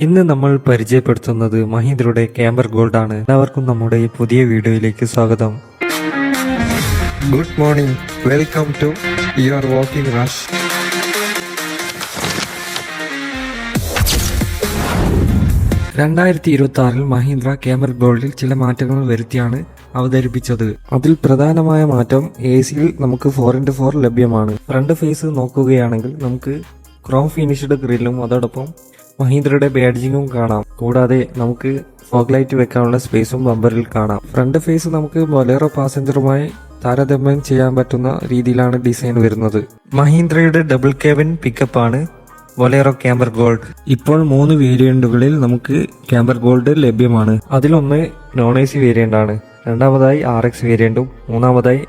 ഇന്ന് നമ്മൾ പരിചയപ്പെടുത്തുന്നത് മഹീന്ദ്രയുടെ ക്യാമ്പർ ഗോൾഡ് ആണ്. എല്ലാവർക്കും നമ്മുടെ ഈ പുതിയ വീഡിയോയിലേക്ക് സ്വാഗതം. Good morning. Welcome to your walking rush. ിൽ മഹീന്ദ്ര ക്യാമ്പർ ഗോൾഡിൽ ചില മാറ്റങ്ങൾ വരുത്തിയാണ് അവതരിപ്പിച്ചത്. അതിൽ പ്രധാനമായ മാറ്റം എസിയിൽ നമുക്ക് 4x4 ലഭ്യമാണ്. ഫ്രണ്ട് ഫേസ് നോക്കുകയാണെങ്കിൽ നമുക്ക് ക്രോം ഫിനിഷ്ഡ് ഗ്രില്ലും അതോടൊപ്പം മഹീന്ദ്രയുടെ ബാഡ്ജിങ്ങും കാണാം. കൂടാതെ നമുക്ക് ഫോഗ് ലൈറ്റ് വെക്കാനുള്ള സ്പേസും ബമ്പറിൽ കാണാം. ഫ്രണ്ട് ഫേസ് നമുക്ക് ബൊലേറോ പാസഞ്ചറുമായി താരതമ്യം ചെയ്യാൻ പറ്റുന്ന രീതിയിലാണ് ഡിസൈൻ വരുന്നത്. മഹീന്ദ്രയുടെ ഡബിൾ കേബിൻ പിക്കപ്പ് ആണ് ബൊലേറോ ക്യാമ്പർ ഗോൾഡ്. ഇപ്പോൾ 3 വേരിയന്റുകളിൽ നമുക്ക് ക്യാമ്പർ ഗോൾഡ് ലഭ്യമാണ്. അതിലൊന്ന് നോൺ എ സി വേരിയന്റ് ആണ്, രണ്ടാമതായി RX വേരിയന്റും മൂന്നാമതായി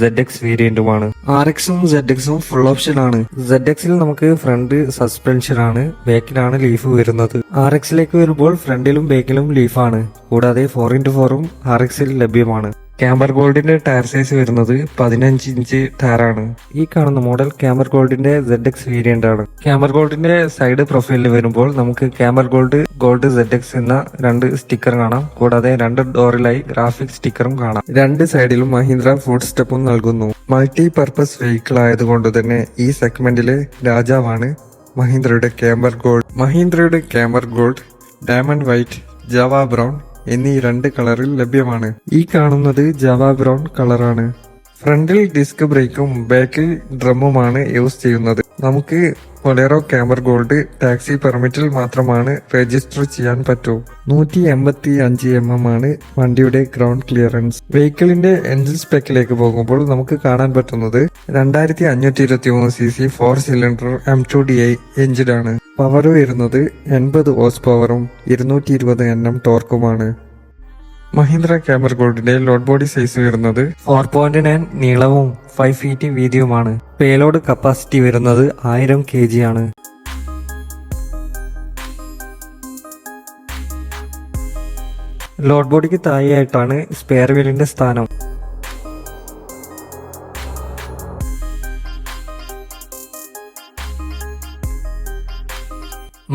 ZX വേരിയന്റുമാണ്. RXും ZXും ഫുൾ ഓപ്ഷൻ ആണ്. ZXൽ നമുക്ക് ഫ്രണ്ട് സസ്പെൻഷൻ ആണ്, ബാക്കിലാണ് ലീഫ് വരുന്നത്. RXലേക്ക് വരുമ്പോൾ ഫ്രണ്ടിലും ബാക്കിലും ലീഫാണ്. കൂടാതെ 4x4ഉം RXൽ ലഭ്യമാണ്. ക്യാമ്പർ ഗോൾഡിന്റെ ടയർ സൈസ് വരുന്നത് 15 ഇഞ്ച് ടയറാണ്. ഈ കാണുന്ന മോഡൽ ക്യാമ്പർ ഗോൾഡിന്റെ ZX വേരിയന്റ് ആണ്. ക്യാമ്പർ ഗോൾഡിന്റെ സൈഡ് പ്രൊഫൈലിൽ വരുമ്പോൾ നമുക്ക് ക്യാമ്പർ ഗോൾഡ് ZX എന്ന 2 സ്റ്റിക്കർ കാണാം. കൂടാതെ 2 ഡോറിലായി ഗ്രാഫിക് സ്റ്റിക്കറും കാണാം. 2 സൈഡിലും മഹീന്ദ്ര ഫുഡ് സ്റ്റെപ്പും നൽകുന്നു. മൾട്ടി പർപ്പസ് വെഹിക്കിൾ ആയതുകൊണ്ട് തന്നെ ഈ സെഗ്മെന്റിലെ രാജാവാണ് മഹീന്ദ്രയുടെ ക്യാമ്പർ ഗോൾഡ്. മഹീന്ദ്രയുടെ camper gold diamond white, Java brown എന്നീ 2 കളറിൽ ലഭ്യമാണ്. ഈ കാണുന്നത് ജാവ ബ്രൗൺ കളറാണ്. ഫ്രണ്ടിൽ ഡിസ്ക് ബ്രേക്കും ബാക്കിൽ ഡ്രമ്മുമാണ് യൂസ് ചെയ്യുന്നത്. നമുക്ക് ബൊലേറോ ക്യാമ്പർ ഗോൾഡ് ടാക്സി പെർമിറ്റിൽ മാത്രമാണ് രജിസ്റ്റർ ചെയ്യാൻ പറ്റൂ. 185 mm ആണ് വണ്ടിയുടെ ഗ്രൗണ്ട് ക്ലിയറൻസ്. വെഹിക്കിളിന്റെ എൻജിൻ സ്പെക്കിലേക്ക് പോകുമ്പോൾ നമുക്ക് കാണാൻ പറ്റുന്നത് 2523 cc 4 സിലിണ്ടർ M2DI എഞ്ചിനാണ്. പവർ വരുന്നത് 80 ഹോഴ്സ് പവറും 220 Nm ടോർക്കുമാണ്. മഹീന്ദ്ര ക്യാമ്പർ ഗോൾഡിന്റെ ലോഡ് ബോഡി സൈസ് വരുന്നത് 4.9 നീളവും 5 ഫീറ്റ് വീതിയുമാണ്. പേലോഡ് കപ്പാസിറ്റി വരുന്നത് 1000 kg ആണ്. ലോഡ് ബോഡിക്ക് താഴെയായിട്ടാണ് സ്പെയർ വീലിന്റെ സ്ഥാനം.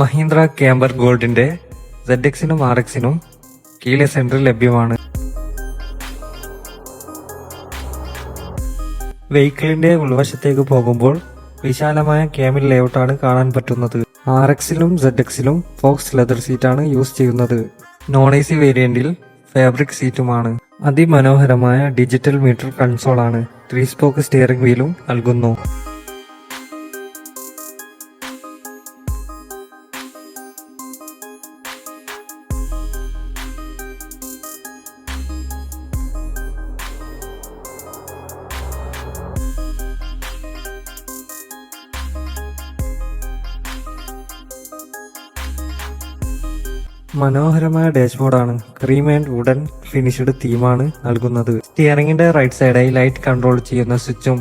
മഹീന്ദ്ര ക്യാമ്പർ ഗോൾഡിന്റെ ZXനും RXനും കീലെസ് എൻട്രി ലഭ്യമാണ്. വെഹിക്കിളിന്റെ ഉൾവശത്തേക്ക് പോകുമ്പോൾ വിശാലമായ ക്യാബിൻ ലേഔട്ടാണ് കാണാൻ പറ്റുന്നത്. RXലും ZXലും ഫോക്സ് ലെതർ സീറ്റാണ് യൂസ് ചെയ്യുന്നത്. നോൺ AC വേരിയന്റിൽ ഫാബ്രിക് സീറ്റുമാണ്. അതിമനോഹരമായ ഡിജിറ്റൽ മീറ്റർ കൺസോളാണ്. 3 സ്പോക്ക് സ്റ്റിയറിംഗ് വീലും നൽകുന്നു. മനോഹരമായ ഡാഷ്ബോർഡാണ്. ക്രീം ആൻഡ് വുഡൻ ഫിനിഷ്ഡ് തീമാണ് നൽകുന്നത്. സ്റ്റിയറിംഗിന്റെ റൈറ്റ് സൈഡായി ലൈറ്റ് കൺട്രോൾ ചെയ്യുന്ന സ്വിച്ചും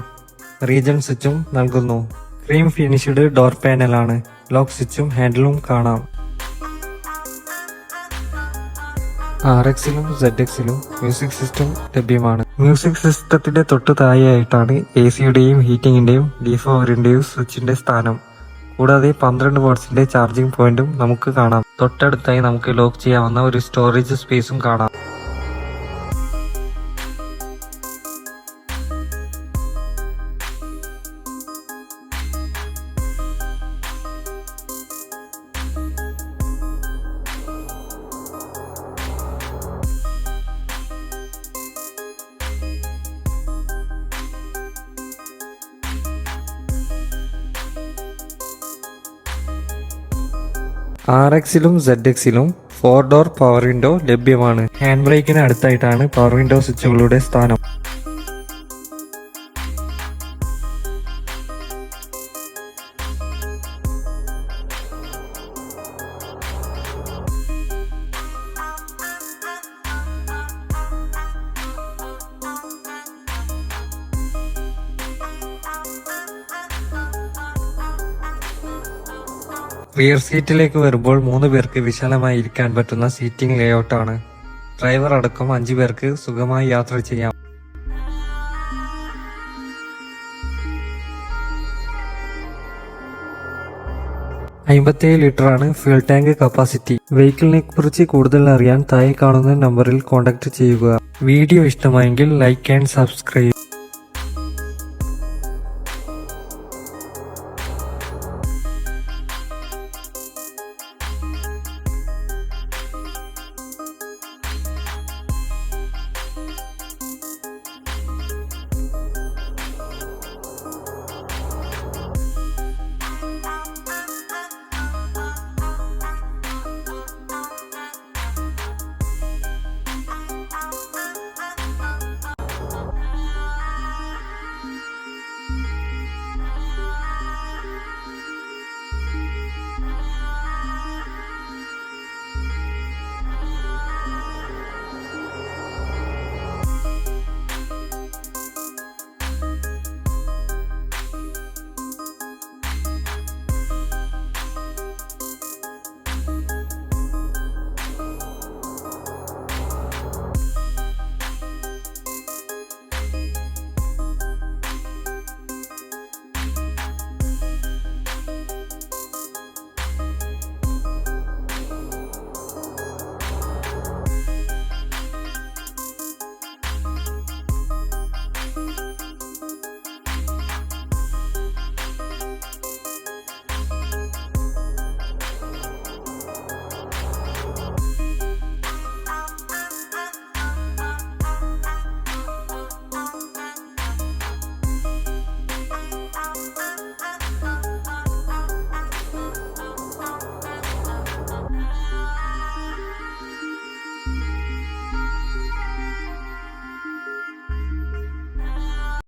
റീജൻ സ്വിച്ചും നൽകുന്നു. ക്രീം ഫിനിഷ്ഡ് ഡോർ പാനലാണ്. ലോക്ക് സ്വിച്ചും ഹാൻഡിലും കാണാം. RXലും ZXലും മ്യൂസിക് സിസ്റ്റം ലഭ്യമാണ്. മ്യൂസിക് സിസ്റ്റത്തിന്റെ തൊട്ടു താഴെയായിട്ടാണ് AC-യുടെയും ഹീറ്റിംഗിന്റെയും ഡീഫോറിന്റെയും സ്വിച്ചിന്റെ സ്ഥാനം. കൂടാതെ 12 വാട്ട്സിന്റെ ചാർജിംഗ് പോയിന്റും നമുക്ക് കാണാം. തൊട്ടടുത്തായി നമുക്ക് ലോക്ക് ചെയ്യാവുന്ന ഒരു സ്റ്റോറേജ് സ്പേസും കാണാം. RXലും ZXലും 4 ഡോർ പവർ വിൻഡോ ലഭ്യമാണ്. ഹാൻഡ് ബ്രേക്കിന് അടുത്തായിട്ടാണ് പവർ വിൻഡോ സ്വിച്ചുകളുടെ സ്ഥാനം. റിയർ സീറ്റിലേക്ക് വരുമ്പോൾ 3 പേർക്ക് വിശാലമായി ഇരിക്കാൻ പറ്റുന്ന സീറ്റിംഗ് ലേഔട്ടാണ്. ഡ്രൈവർ അടക്കം 5 പേർക്ക് സുഖമായി യാത്ര ചെയ്യാം. 57 ലിറ്ററാണ് ഫ്യൂൽ ടാങ്ക് കപ്പാസിറ്റി. വെഹിക്കിളിനെ കുറിച്ച് കൂടുതൽ അറിയാൻ താഴെ കാണുന്ന നമ്പറിൽ കോൺടാക്ട് ചെയ്യുക. വീഡിയോ ഇഷ്ടമായെങ്കിൽ ലൈക്ക് ആൻഡ് സബ്സ്ക്രൈബ്.